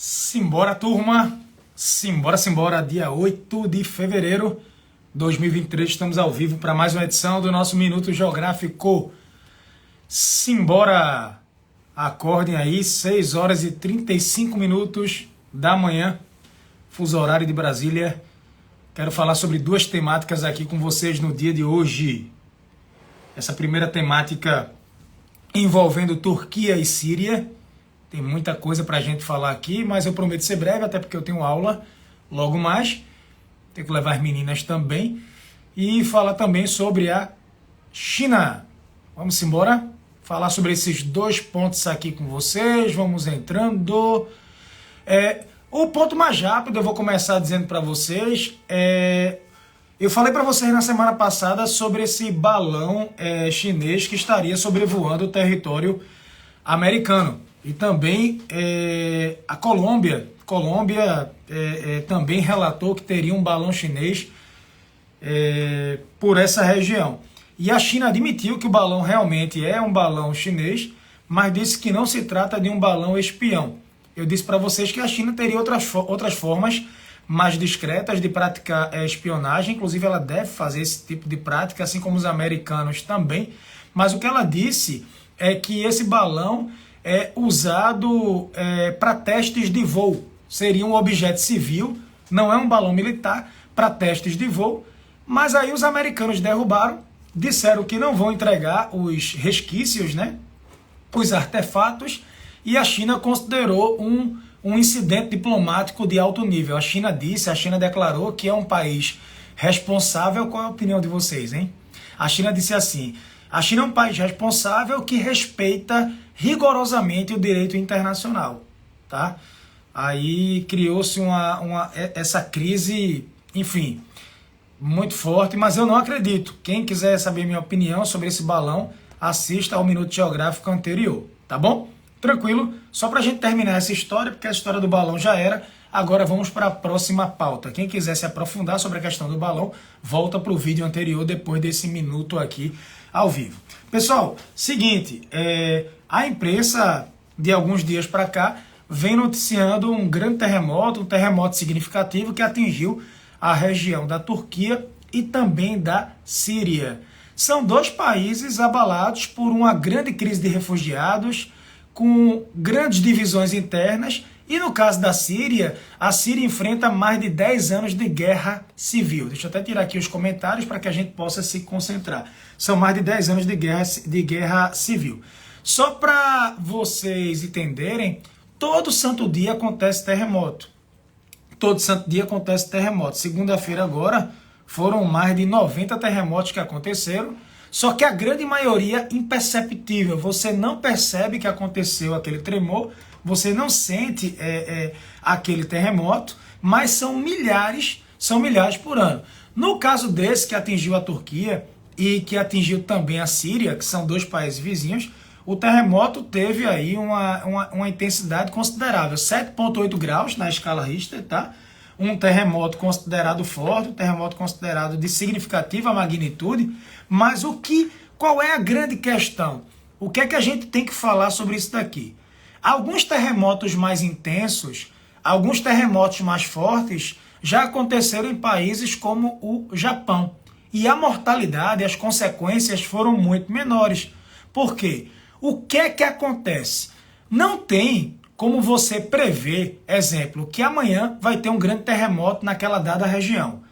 Simbora, turma! Simbora! Dia 8 de fevereiro de 2023, estamos ao vivo para mais uma edição do nosso Minuto Geográfico. Simbora! Acordem aí, 6 horas e 35 minutos da manhã, fuso horário de Brasília. Quero falar sobre duas temáticas aqui com vocês no dia de hoje. Essa primeira temática envolvendo Turquia e Síria. Tem muita coisa para a gente falar aqui, mas eu prometo ser breve, até porque eu tenho aula logo mais. Tenho que levar as meninas também. E falar também sobre a China. Vamos embora falar sobre esses dois pontos aqui com vocês. Vamos entrando. O ponto mais rápido, eu vou começar dizendo para vocês. Eu falei para vocês na semana passada sobre esse balão chinês que estaria sobrevoando o território americano. E também a Colômbia também relatou que teria um balão chinês por essa região. E a China admitiu que o balão realmente é um balão chinês, mas disse que não se trata de um balão espião. Eu disse para vocês que a China teria outras formas mais discretas de praticar espionagem, inclusive ela deve fazer esse tipo de prática, assim como os americanos também. Mas o que ela disse é que esse balão é usado para testes de voo. Seria um objeto civil, não é um balão militar, para testes de voo. Mas aí os americanos derrubaram, disseram que não vão entregar os resquícios, os artefatos, e a China considerou um incidente diplomático de alto nível. A China declarou que é um país responsável. Qual é a opinião de vocês, hein? A China disse assim: a China é um país responsável que respeita rigorosamente o direito internacional, tá? Aí criou-se essa crise, enfim, muito forte, mas eu não acredito. Quem quiser saber minha opinião sobre esse balão, assista ao Minuto Geográfico anterior, tá bom? Tranquilo? Só pra gente terminar essa história, porque a história do balão já era. Agora vamos para a próxima pauta. Quem quiser se aprofundar sobre a questão do balão, volta para o vídeo anterior depois desse minuto aqui ao vivo. Pessoal, seguinte, a imprensa de alguns dias para cá vem noticiando um grande terremoto, um terremoto significativo que atingiu a região da Turquia e também da Síria. São dois países abalados por uma grande crise de refugiados, com grandes divisões internas, e no caso da Síria, a Síria enfrenta mais de 10 anos de guerra civil. Deixa eu até tirar aqui os comentários para que a gente possa se concentrar. São mais de 10 anos de guerra civil. Só para vocês entenderem, todo santo dia acontece terremoto. Todo santo dia acontece terremoto. Segunda-feira agora foram mais de 90 terremotos que aconteceram, só que a grande maioria imperceptível. Você não percebe que aconteceu aquele tremor, você não sente aquele terremoto, mas são milhares por ano. No caso desse que atingiu a Turquia e que atingiu também a Síria, que são dois países vizinhos, o terremoto teve aí uma intensidade considerável, 7,8 graus na escala Richter, tá? Um terremoto considerado forte, um terremoto considerado de significativa magnitude, mas qual é a grande questão? O que é que a gente tem que falar sobre isso daqui? Alguns terremotos mais intensos, alguns terremotos mais fortes já aconteceram em países como o Japão. E a mortalidade, as consequências foram muito menores. Por quê? O que é que acontece? Não tem como você prever, exemplo, que amanhã vai ter um grande terremoto naquela dada região.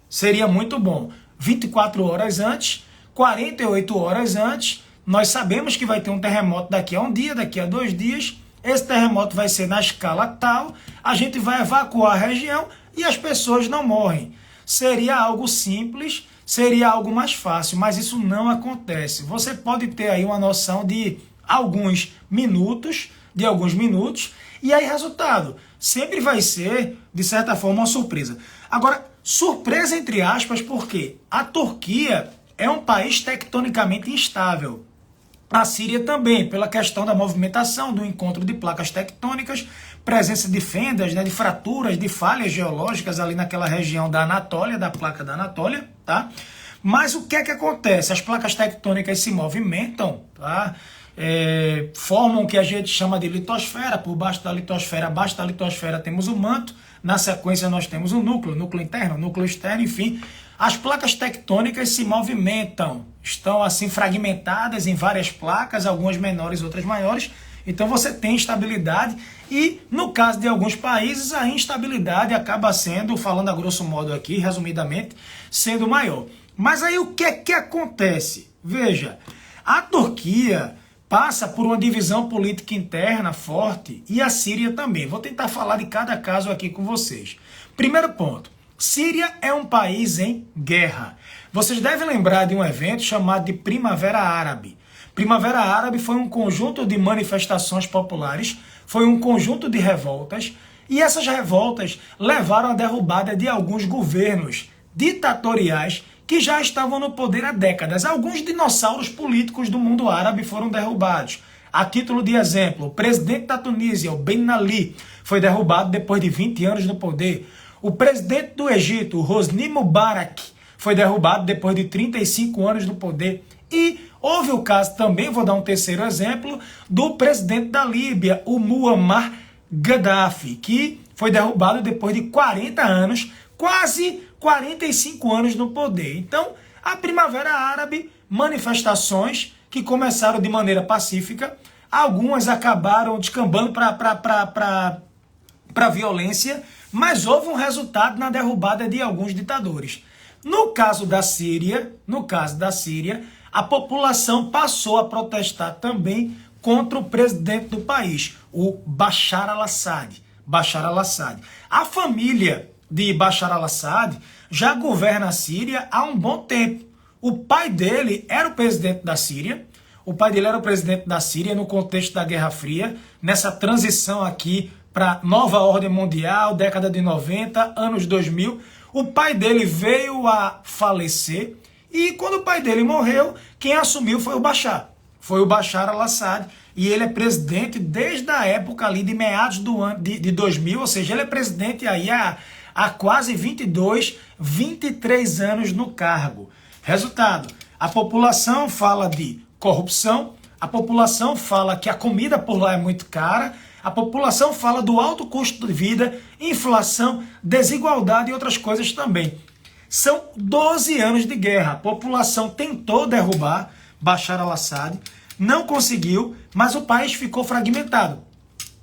Seria muito bom. 24 horas antes, 48 horas antes, nós sabemos que vai ter um terremoto daqui a um dia, daqui a 2 dias. Esse terremoto vai ser na escala tal, a gente vai evacuar a região e as pessoas não morrem. Seria algo simples, seria algo mais fácil, mas isso não acontece. Você pode ter aí uma noção de alguns minutos, e aí resultado, sempre vai ser, de certa forma, uma surpresa. Agora, surpresa entre aspas, porque a Turquia é um país tectonicamente instável. A Síria também, pela questão da movimentação, do encontro de placas tectônicas, presença de fendas, de fraturas, de falhas geológicas ali naquela região da Anatólia, da placa da Anatólia, tá? Mas o que é que acontece? As placas tectônicas se movimentam, tá? formam o que a gente chama de litosfera. Por baixo da litosfera, abaixo da litosfera temos o manto, na sequência nós temos o núcleo interno, núcleo externo, enfim. As placas tectônicas se movimentam, estão assim fragmentadas em várias placas, algumas menores, outras maiores. Então você tem instabilidade e, no caso de alguns países, a instabilidade acaba sendo, falando a grosso modo aqui, resumidamente, sendo maior. Mas aí o que é que acontece? Veja, a Turquia passa por uma divisão política interna forte e a Síria também. Vou tentar falar de cada caso aqui com vocês. Primeiro ponto, Síria é um país em guerra. Vocês devem lembrar de um evento chamado de Primavera Árabe. Primavera Árabe foi um conjunto de manifestações populares, foi um conjunto de revoltas, e essas revoltas levaram à derrubada de alguns governos ditatoriais que já estavam no poder há décadas. Alguns dinossauros políticos do mundo árabe foram derrubados. A título de exemplo, o presidente da Tunísia, o Ben Ali, foi derrubado depois de 20 anos no poder. O presidente do Egito, o Hosni Mubarak, foi derrubado depois de 35 anos no poder. E houve o caso também, vou dar um terceiro exemplo, do presidente da Líbia, o Muammar Gaddafi, que foi derrubado depois de 40 anos, quase 45 anos no poder. Então, a Primavera Árabe, manifestações que começaram de maneira pacífica, algumas acabaram descambando para violência, mas houve um resultado na derrubada de alguns ditadores. No caso da Síria, a população passou a protestar também contra o presidente do país, o Bashar al-Assad. A família de Bashar al-Assad já governa a Síria há um bom tempo. O pai dele era o presidente da Síria. No contexto da Guerra Fria, nessa transição aqui para nova ordem mundial, década de 90, anos 2000. O pai dele veio a falecer e quando o pai dele morreu, quem assumiu foi o Bashar. Foi o Bashar al-Assad e ele é presidente desde a época ali de meados do ano de 2000, ou seja, ele é presidente aí há quase 22, 23 anos no cargo. Resultado, a população fala de corrupção, a população fala que a comida por lá é muito cara, a população fala do alto custo de vida, inflação, desigualdade e outras coisas também. São 12 anos de guerra. A população tentou derrubar Bashar al-Assad, não conseguiu, mas o país ficou fragmentado.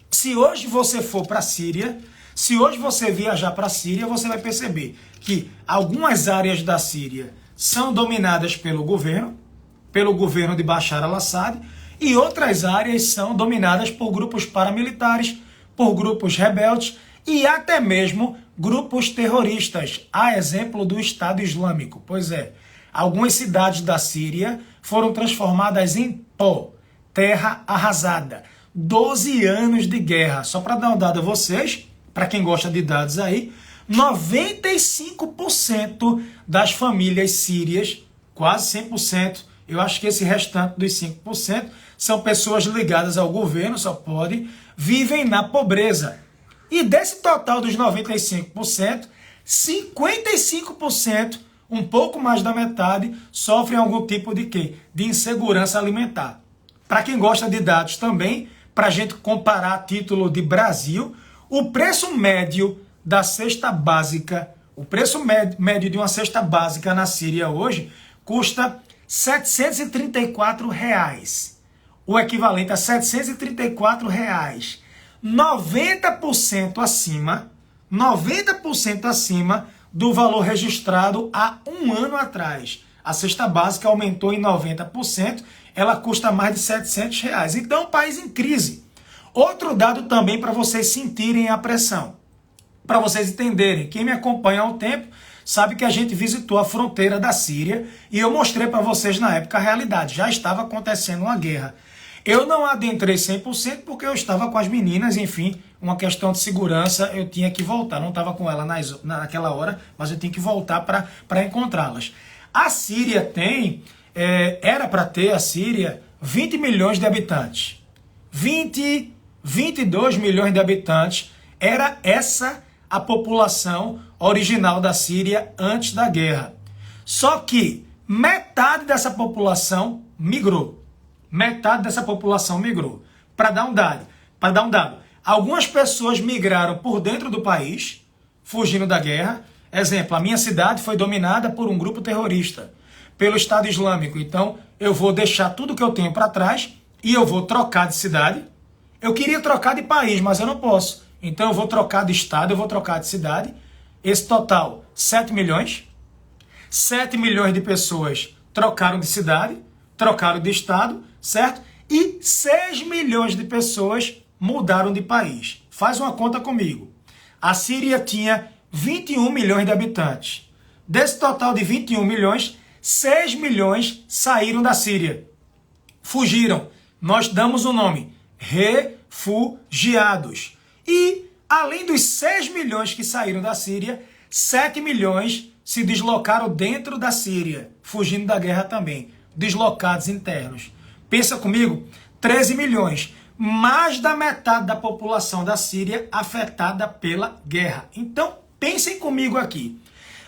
Se hoje você for para a Síria, se hoje você viajar para a Síria, você vai perceber que algumas áreas da Síria são dominadas pelo governo de Bashar al-Assad, e outras áreas são dominadas por grupos paramilitares, por grupos rebeldes e até mesmo grupos terroristas, a exemplo do Estado Islâmico. Pois é, algumas cidades da Síria foram transformadas em pó, terra arrasada. 12 anos de guerra. Só para dar um dado a vocês, para quem gosta de dados aí, 95% das famílias sírias, quase 100%, eu acho que esse restante dos 5%, são pessoas ligadas ao governo, só pode, vivem na pobreza. E desse total dos 95%, 55%, um pouco mais da metade, sofrem algum tipo de quê? De insegurança alimentar. Para quem gosta de dados também, para a gente comparar a título de Brasil, o preço médio da cesta básica, o preço médio de uma cesta básica na Síria hoje, custa R$ 734. O equivalente a R$ 734. 90% acima do valor registrado há um ano atrás. A cesta básica aumentou em 90%, ela custa mais de R$ 700. Então, país em crise. Outro dado também para vocês sentirem a pressão, para vocês entenderem. Quem me acompanha há um tempo sabe que a gente visitou a fronteira da Síria e eu mostrei para vocês na época a realidade. Já estava acontecendo uma guerra. Eu não adentrei 100% porque eu estava com as meninas, enfim, uma questão de segurança, eu tinha que voltar. Não estava com ela naquela hora, mas eu tinha que voltar para encontrá-las. A Síria tem, era para ter a Síria 20 milhões de habitantes. 22 milhões de habitantes, era essa a população original da Síria antes da guerra. Só que metade dessa população migrou. Metade dessa população migrou. Para dar um dado, algumas pessoas migraram por dentro do país, fugindo da guerra. Exemplo, a minha cidade foi dominada por um grupo terrorista, pelo Estado Islâmico. Então, eu vou deixar tudo que eu tenho para trás e eu vou trocar de cidade. Eu queria trocar de país, mas eu não posso. Então, eu vou trocar de estado, eu vou trocar de cidade. Esse total, 7 milhões. 7 milhões de pessoas trocaram de cidade, trocaram de estado, certo? E 6 milhões de pessoas mudaram de país. Faz uma conta comigo. A Síria tinha 21 milhões de habitantes. Desse total de 21 milhões, 6 milhões saíram da Síria. Fugiram. Nós damos o nome refugiados. E, além dos 6 milhões que saíram da Síria, 7 milhões se deslocaram dentro da Síria, fugindo da guerra também. Deslocados internos. Pensa comigo, 13 milhões. Mais da metade da população da Síria afetada pela guerra. Então, pensem comigo aqui.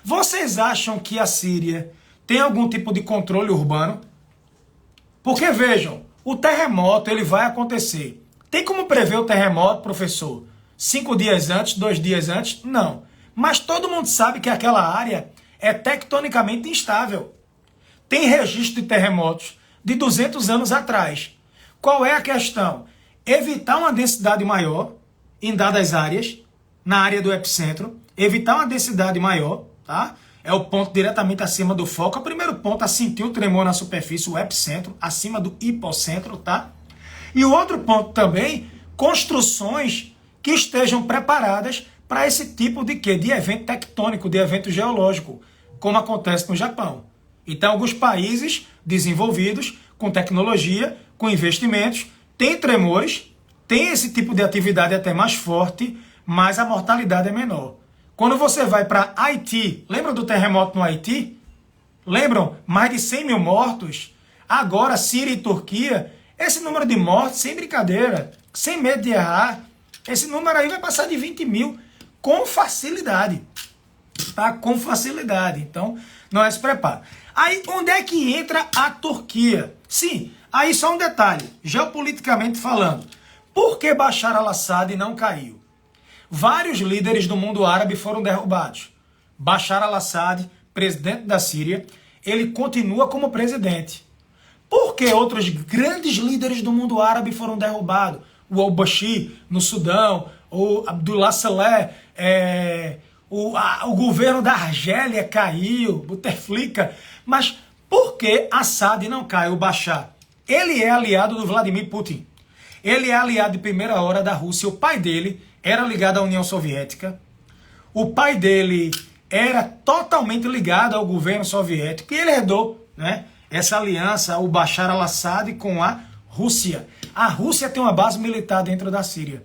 Vocês acham que a Síria tem algum tipo de controle urbano? Porque vejam, o terremoto ele vai acontecer. Tem como prever o terremoto, professor? 5 dias antes, 2 dias antes? Não. Mas todo mundo sabe que aquela área é tectonicamente instável. Tem registro de terremotos de 200 anos atrás. Qual é a questão? Evitar uma densidade maior em dadas áreas, na área do epicentro, evitar uma densidade maior, tá? É o ponto diretamente acima do foco. É o primeiro ponto a sentir o tremor na superfície, o epicentro, acima do hipocentro, tá? E o outro ponto também, construções que estejam preparadas para esse tipo de quê? De evento tectônico, de evento geológico, como acontece no Japão. Então, alguns países desenvolvidos, com tecnologia, com investimentos, têm tremores, têm esse tipo de atividade até mais forte, mas a mortalidade é menor. Quando você vai para Haiti, lembra do terremoto no Haiti? Lembram? Mais de 100 mil mortos. Agora, Síria e Turquia, esse número de mortes, sem brincadeira, sem medo de errar, esse número aí vai passar de 20 mil com facilidade. Tá? Com facilidade. Então, nós se prepara. Aí, onde é que entra a Turquia? Sim, aí só um detalhe, geopoliticamente falando. Por que Bashar al-Assad não caiu? Vários líderes do mundo árabe foram derrubados. Bashar al-Assad, presidente da Síria, ele continua como presidente. Por que outros grandes líderes do mundo árabe foram derrubados? O al-Bashir, no Sudão, o Abdullah Saleh, o governo da Argélia caiu, Bouteflika. Mas por que Assad não cai, o Bashar? Ele é aliado do Vladimir Putin. Ele é aliado de primeira hora da Rússia. O pai dele era ligado à União Soviética. O pai dele era totalmente ligado ao governo soviético. E ele herdou, né, essa aliança, o Bashar al-Assad, com a Rússia. A Rússia tem uma base militar dentro da Síria.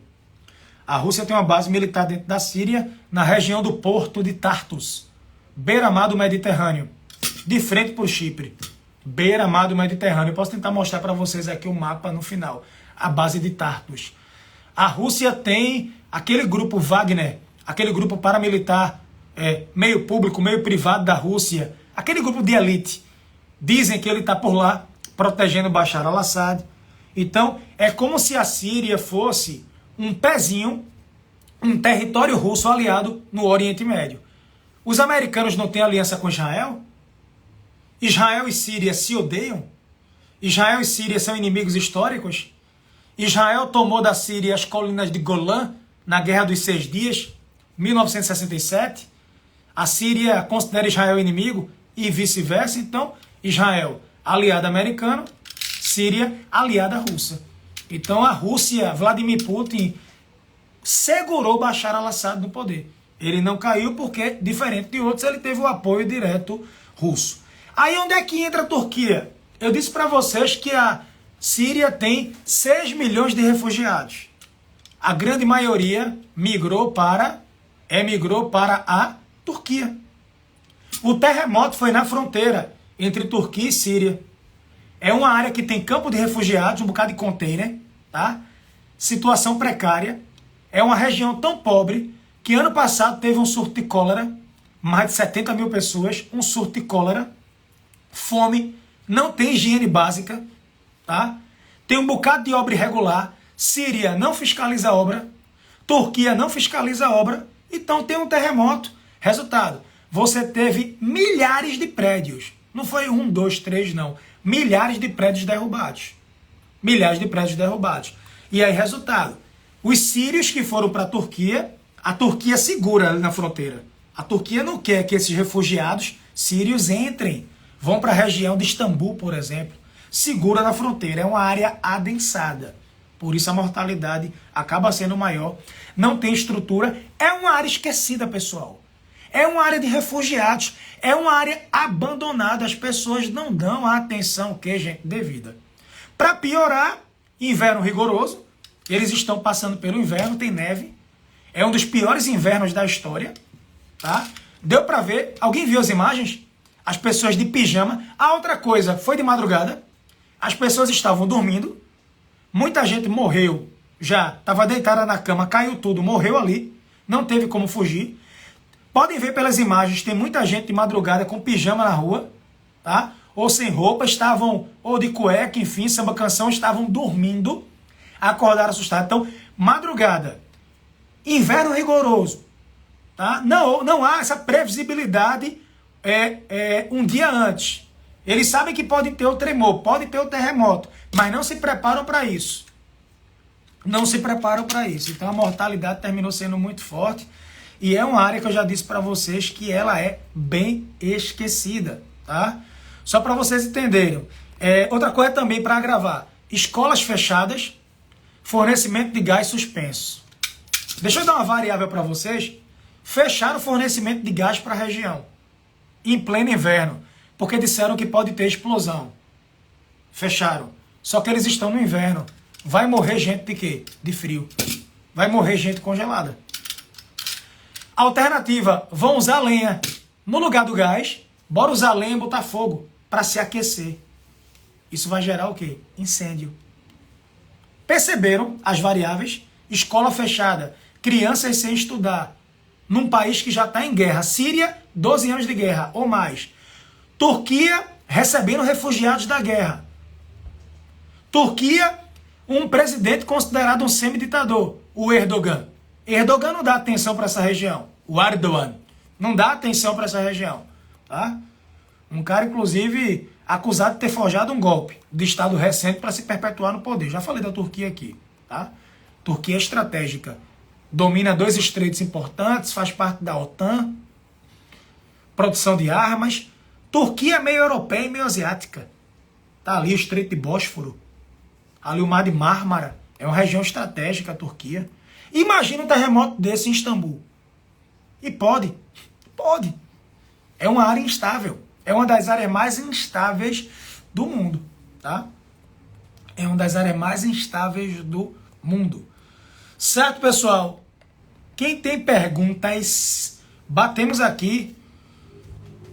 A Rússia tem uma base militar dentro da Síria, na região do porto de Tartus, beira-mar do Mediterrâneo, de frente para o Chipre, beira-mar do Mediterrâneo. Eu posso tentar mostrar para vocês aqui o mapa no final, a base de Tartus. A Rússia tem aquele grupo Wagner, aquele grupo paramilitar, meio público, meio privado da Rússia, aquele grupo de elite. Dizem que ele está por lá, protegendo Bashar al-Assad. Então, é como se a Síria fosse um pezinho, um território russo aliado no Oriente Médio. Os americanos não têm aliança com Israel? Israel e Síria se odeiam? Israel e Síria são inimigos históricos? Israel tomou da Síria as colinas de Golã na Guerra dos 6 Dias, 1967. A Síria considera Israel inimigo e vice-versa. Então, Israel, aliado americano, Síria, aliada russa. Então, a Rússia, Vladimir Putin, segurou Bashar al-Assad no poder. Ele não caiu porque, diferente de outros, ele teve o apoio direto russo. Aí, onde é que entra a Turquia? Eu disse para vocês que a Síria tem 6 milhões de refugiados. A grande maioria emigrou para a Turquia. O terremoto foi na fronteira entre Turquia e Síria. É uma área que tem campo de refugiados, um bocado de container, tá? Situação precária. É uma região tão pobre que ano passado teve um surto de cólera, mais de 70 mil pessoas, um surto de cólera, fome, não tem higiene básica, tá? tem um bocado de obra irregular, Síria não fiscaliza a obra, Turquia não fiscaliza a obra, então tem um terremoto. Resultado, você teve milhares de prédios. Não foi 1, 2, 3, não. Milhares de prédios derrubados. Milhares de prédios derrubados. E aí, resultado, os sírios que foram para a Turquia segura ali na fronteira. A Turquia não quer que esses refugiados sírios entrem. Vão para a região de Istambul, por exemplo. Segura na fronteira. É uma área adensada. Por isso a mortalidade acaba sendo maior. Não tem estrutura. É uma área esquecida, pessoal. É uma área de refugiados. É uma área abandonada. As pessoas não dão a atenção que, gente, devida. Para piorar, inverno rigoroso. Eles estão passando pelo inverno, tem neve. É um dos piores invernos da história. Tá? Deu para ver. Alguém viu as imagens? As pessoas de pijama. A outra coisa, foi de madrugada. As pessoas estavam dormindo. Muita gente morreu. Já estava deitada na cama, caiu tudo, morreu ali. Não teve como fugir. Podem ver pelas imagens, tem muita gente de madrugada com pijama na rua, tá? Ou sem roupa, estavam, ou de cueca, enfim, samba canção, estavam dormindo, acordaram assustados. Então, madrugada, inverno rigoroso, tá? Não há essa previsibilidade um dia antes. Eles sabem que pode ter o tremor, pode ter o terremoto, mas não se preparam para isso. Não se preparam para isso. Então, a mortalidade terminou sendo muito forte. E é uma área que eu já disse para vocês que ela é bem esquecida, tá? Só para vocês entenderem. Outra coisa também para agravar. Escolas fechadas, fornecimento de gás suspenso. Deixa eu dar uma variável para vocês. Fecharam o fornecimento de gás para a região. Em pleno inverno. Porque disseram que pode ter explosão. Fecharam. Só que eles estão no inverno. Vai morrer gente de quê? De frio. Vai morrer gente congelada. Alternativa, vão usar lenha. No lugar do gás, bora usar lenha e botar fogo para se aquecer. Isso vai gerar o quê? Incêndio. Perceberam as variáveis? Escola fechada, crianças sem estudar, num país que já está em guerra. Síria, 12 anos de guerra ou mais. Turquia, recebendo refugiados da guerra. Turquia, um presidente considerado um semiditador, o Erdogan. Erdogan não dá atenção para essa região. O Erdogan não dá atenção para essa região. Tá? Um cara, inclusive, acusado de ter forjado um golpe de Estado recente para se perpetuar no poder. Já falei da Turquia aqui. Tá? Turquia é estratégica. Domina 2 estreitos importantes, faz parte da OTAN. Produção de armas. Turquia é meio europeia e meio asiática. Tá ali o Estreito de Bósforo. Ali o Mar de Mármara. É uma região estratégica a Turquia. Imagina um terremoto desse em Istambul. E pode. Pode. É uma área instável. É uma das áreas mais instáveis do mundo. Tá? É uma das áreas mais instáveis do mundo. Certo, pessoal? Quem tem perguntas, batemos aqui.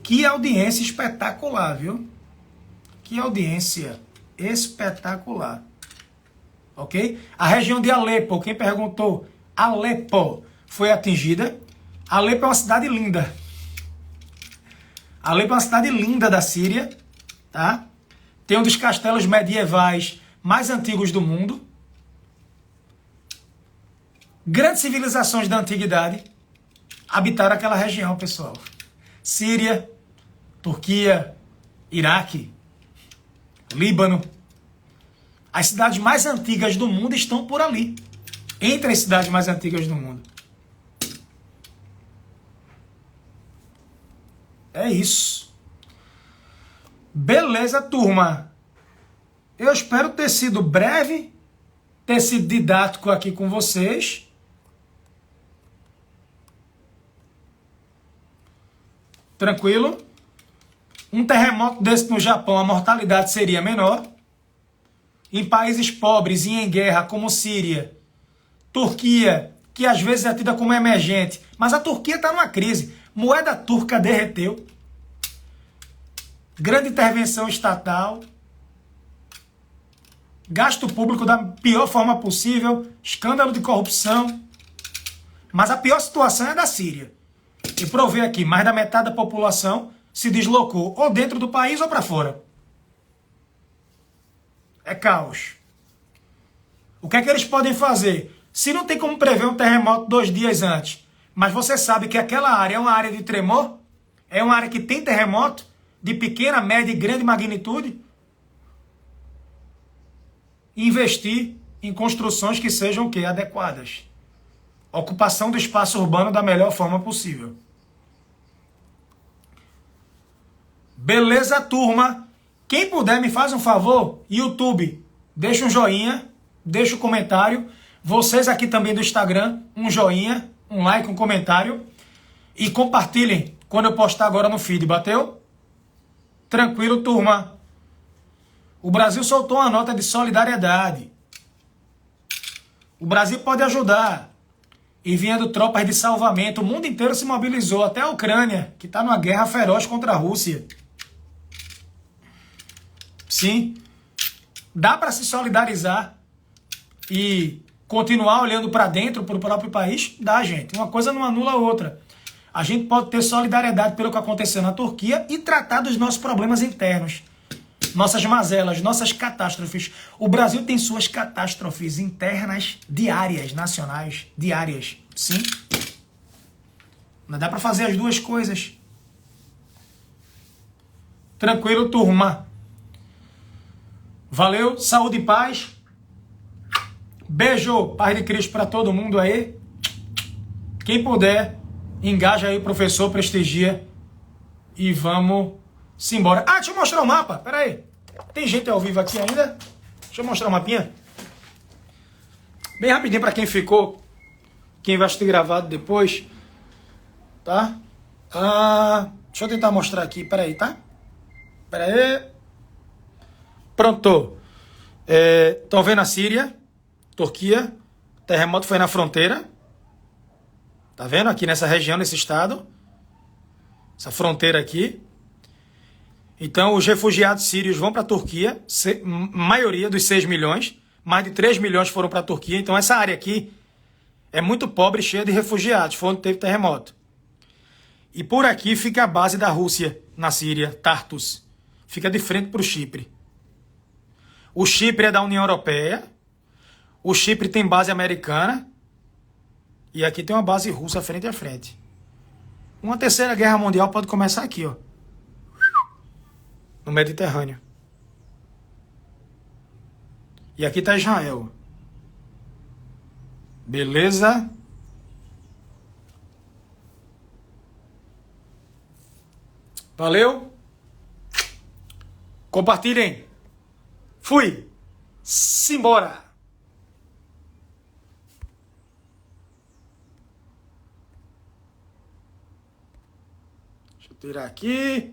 Que audiência espetacular, viu? Que audiência espetacular. Ok? A região de Alepo, quem perguntou, Alepo foi atingida. Alepo é uma cidade linda. Alepo é uma cidade linda da Síria, tá? Tem um dos castelos medievais mais antigos do mundo. Grandes civilizações da antiguidade habitaram aquela região, pessoal. Síria, Turquia, Iraque, Líbano. As cidades mais antigas do mundo estão por ali. Entre as cidades mais antigas do mundo. É isso. Beleza, turma. Eu espero ter sido breve, ter sido didático aqui com vocês. Tranquilo? Um terremoto desse no Japão, a mortalidade seria menor. Em países pobres e em guerra, como Síria, Turquia, que às vezes é tida como emergente, mas a Turquia está numa crise. Moeda turca derreteu. Grande intervenção estatal. Gasto público da pior forma possível. Escândalo de corrupção. Mas a pior situação é da Síria. E provei aqui, mais da metade da população se deslocou ou dentro do país ou para fora. É caos. O que é que eles podem fazer? Se não tem como prever um terremoto 2 dias antes, mas você sabe que aquela área é uma área de tremor, é uma área que tem terremoto, de pequena, média e grande magnitude, investir em construções que sejam o quê? Adequadas. Ocupação do espaço urbano da melhor forma possível. Beleza, turma? Quem puder, me faz um favor, YouTube, deixa um joinha, deixa um comentário. Vocês aqui também do Instagram, um joinha, um like, um comentário. E compartilhem quando eu postar agora no feed, bateu? Tranquilo, turma. O Brasil soltou uma nota de solidariedade. O Brasil pode ajudar. Enviando tropas de salvamento. O mundo inteiro se mobilizou, até a Ucrânia, que está numa guerra feroz contra a Rússia. Sim, dá para se solidarizar e continuar olhando para dentro, para o próprio país? Dá, gente. Uma coisa não anula a outra. A gente pode ter solidariedade pelo que aconteceu na Turquia e tratar dos nossos problemas internos. Nossas mazelas, nossas catástrofes. O Brasil tem suas catástrofes internas diárias, nacionais, diárias. Sim. Mas dá para fazer as duas coisas. Tranquilo, turma. Valeu, saúde e paz. Beijo, paz de Cristo para todo mundo aí. Quem puder, engaja aí o professor, prestigia. E vamos embora. Ah, deixa eu mostrar o mapa. Pera aí. Tem gente ao vivo aqui ainda? Deixa eu mostrar o mapinha. Bem rapidinho para quem ficou. Quem vai assistir gravado depois. Tá? Deixa eu tentar mostrar aqui. Pera aí, tá? Pera aí. Pronto. Estão vendo a Síria, Turquia. Terremoto foi na fronteira. Tá vendo? Aqui nessa região, nesse estado. Essa fronteira aqui. Então, os refugiados sírios vão para a Turquia. Maioria dos 6 milhões. Mais de 3 milhões foram para a Turquia. Então, essa área aqui é muito pobre, cheia de refugiados. Foi onde teve terremoto. E por aqui fica a base da Rússia, na Síria, Tartus. Fica de frente para o Chipre. O Chipre é da União Europeia. O Chipre tem base americana. E aqui tem uma base russa frente a frente. Uma terceira guerra mundial pode começar aqui, ó. No Mediterrâneo. E aqui está Israel. Beleza? Valeu? Compartilhem. Fui. Simbora. Deixa eu tirar aqui.